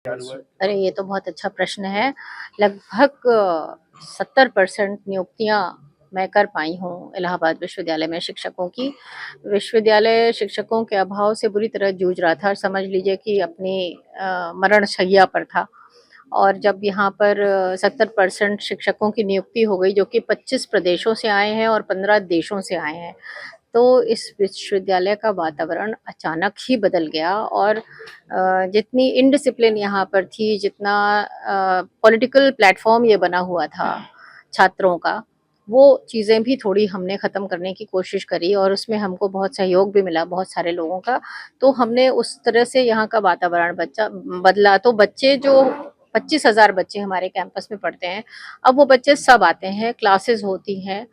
तैयार हुआ है? अरे ये तो बहुत अच्छा प्रश्न है। लगभग 70% नियुक्तियाँ मैं कर पाई हूँ इलाहाबाद विश्वविद्यालय में शिक्षकों की। विश्वविद्यालय शिक्षकों के अभाव से बुरी तरह जूझ रहा था, समझ लीजिए कि अपनी मरणशैया पर था। और जब यहाँ पर 70% शिक्षकों की नियुक्ति हो गई, जो कि 25 प्रदेशों से आए हैं और 15 देशों से आए हैं, तो इस विश्वविद्यालय का वातावरण अचानक ही बदल गया। और जितनी इनडिसिप्लिन यहाँ पर थी, जितना पॉलिटिकल प्लेटफॉर्म ये बना हुआ था छात्रों का, वो चीज़ें भी थोड़ी हमने ख़त्म करने की कोशिश करी और उसमें हमको बहुत सहयोग भी मिला बहुत सारे लोगों का। तो हमने उस तरह से यहाँ का वातावरण बदला। तो बच्चे जो 25,000 बच्चे हमारे कैंपस में पढ़ते हैं, अब वो बच्चे सब आते हैं, क्लासेस होती हैं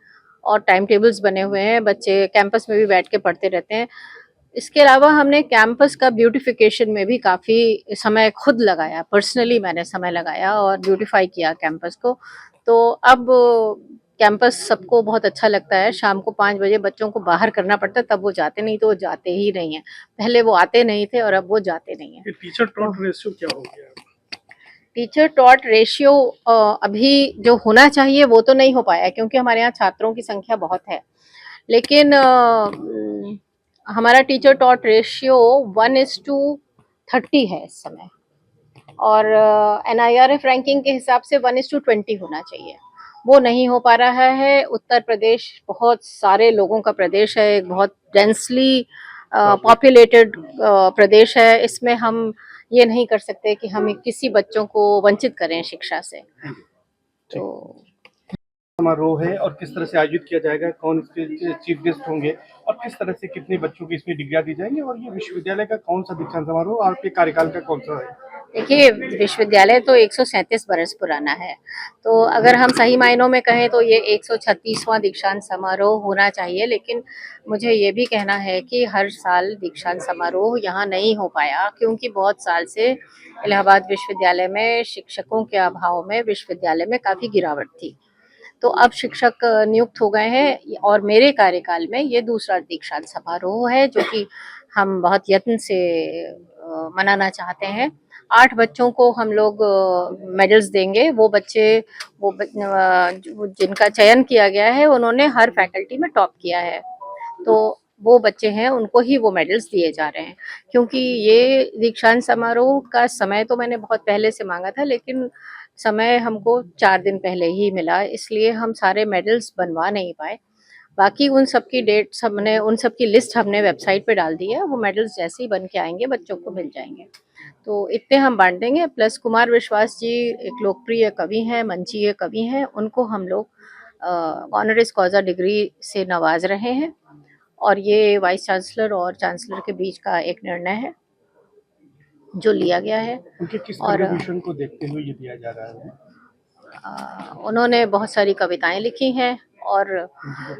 और टाइम टेबल्स बने हुए हैं, बच्चे कैंपस में भी बैठ के पढ़ते रहते हैं। इसके अलावा हमने कैंपस का ब्यूटिफिकेशन में भी काफ़ी समय खुद लगाया, पर्सनली मैंने समय लगाया और ब्यूटिफाई किया कैंपस को। तो अब कैंपस सबको बहुत अच्छा लगता है। शाम को 5 बजे बच्चों को बाहर करना पड़ता है, तब वो जाते नहीं, तो वो जाते ही नहीं हैं। पहले वो आते नहीं थे और अब वो जाते नहीं हैं। ये टीचर तो टॉट रेशियो क्या हो गया? टीचर टॉट रेशियो अभी जो होना चाहिए वो तो नहीं हो पाया, क्योंकि हमारे यहाँ छात्रों की संख्या बहुत है। लेकिन हमारा टीचर टॉट रेशियो 1:30 है इस समय। और NIRF रैंकिंग के हिसाब से 1:20 होना चाहिए, वो नहीं हो पा रहा है। उत्तर प्रदेश बहुत सारे लोगों का प्रदेश है, एक बहुत डेंसली पॉपुलेटेड प्रदेश है। इसमें हम ये नहीं कर सकते कि हम किसी बच्चों को वंचित करें शिक्षा से। तो समारोह है और किस तरह से आयोजित किया जाएगा, कौन इसके चीफ गेस्ट होंगे और किस तरह से कितने बच्चों की इसमें डिग्रियां दी जाएंगी, और ये विश्वविद्यालय का कौन सा दीक्षांत समारोह आपके कार्यकाल का कौन सा है? देखिए, विश्वविद्यालय तो 137 बरस पुराना है, तो अगर हम सही मायनों में कहें तो ये 136वां दीक्षांत समारोह होना चाहिए। लेकिन मुझे ये भी कहना है कि हर साल दीक्षांत समारोह यहाँ नहीं हो पाया, क्योंकि बहुत साल से इलाहाबाद विश्वविद्यालय में शिक्षकों के अभाव में विश्वविद्यालय में काफ़ी गिरावट थी। तो अब शिक्षक नियुक्त हो गए हैं और मेरे कार्यकाल में ये दूसरा दीक्षांत समारोह है, जो कि हम बहुत यत्न से मनाना चाहते हैं। 8 बच्चों को हम लोग मेडल्स देंगे। वो बच्चे जिनका चयन किया गया है, उन्होंने हर फैकल्टी में टॉप किया है, तो वो बच्चे हैं, उनको ही वो मेडल्स दिए जा रहे हैं। क्योंकि ये दीक्षांत समारोह का समय तो मैंने बहुत पहले से मांगा था, लेकिन समय हमको 4 दिन पहले ही मिला, इसलिए हम सारे मेडल्स बनवा नहीं पाए। बाकी उन सब की डेट्स हमने, उन सब की लिस्ट हमने वेबसाइट पे डाल दी है। वो मेडल्स जैसे ही बन के आएंगे बच्चों को मिल जाएंगे। तो इतने हम बांट देंगे। प्लस कुमार विश्वास जी एक लोकप्रिय कवि हैं, मंचीय कवि हैं, उनको हम लोग ऑनरिस कॉजा डिग्री से नवाज रहे हैं। और ये वाइस चांसलर और चांसलर के बीच का एक निर्णय है जो लिया गया है। उनके किस और कंट्रीब्यूशन को देखते हुए ये दिया जा रहा है? उन्होंने बहुत सारी कविताएं लिखी हैं, और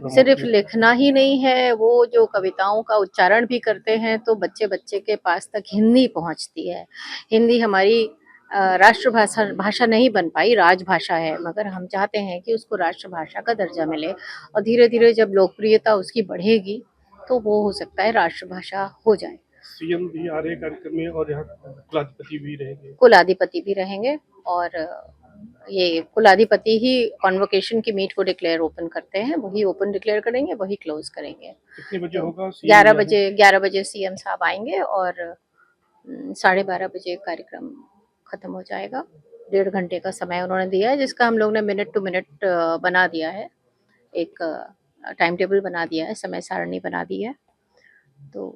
सिर्फ लिखना ही नहीं है, वो जो कविताओं का उच्चारण भी करते हैं, तो बच्चे बच्चे के पास तक हिंदी पहुंचती है। हिंदी हमारी राष्ट्रभाषा भाषा नहीं बन पाई, राजभाषा है, मगर हम चाहते हैं कि उसको राष्ट्रभाषा का दर्जा मिले। और धीरे धीरे जब लोकप्रियता उसकी बढ़ेगी, तो वो हो सकता है राष्ट्रभाषा हो जाए। सीएम भी आ रहे कार्यक्रम में और यहाँ कुलाधिपति भी रहेंगे। कुलाधिपति भी रहेंगे, और ये कुलाधिपति ही कॉन्वोकेशन की मीट को डिक्लेयर ओपन करते हैं, वही ओपन डिक्लेयर करेंगे, वही क्लोज करेंगे। कितने बजे तो होगा? 11 बजे सीएम साहब आएंगे और 12:30 बजे कार्यक्रम खत्म हो जाएगा। 1.5 घंटे का समय उन्होंने दिया है, जिसका हम लोग ने मिनट टू मिनट बना दिया है, एक टाइम टेबल बना दिया है, समय सारणी बना दी है। तो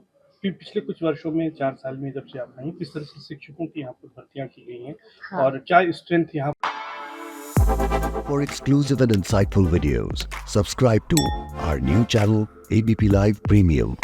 पिछले कुछ वर्षों में 4 साल में जब से आप आई, किस तरह से शिक्षकों की यहाँ पर भर्तियां की गई हैं, हाँ। और क्या स्ट्रेंथ यहाँ? For exclusive and insightful videos, subscribe to our new channel ABP Live Premium.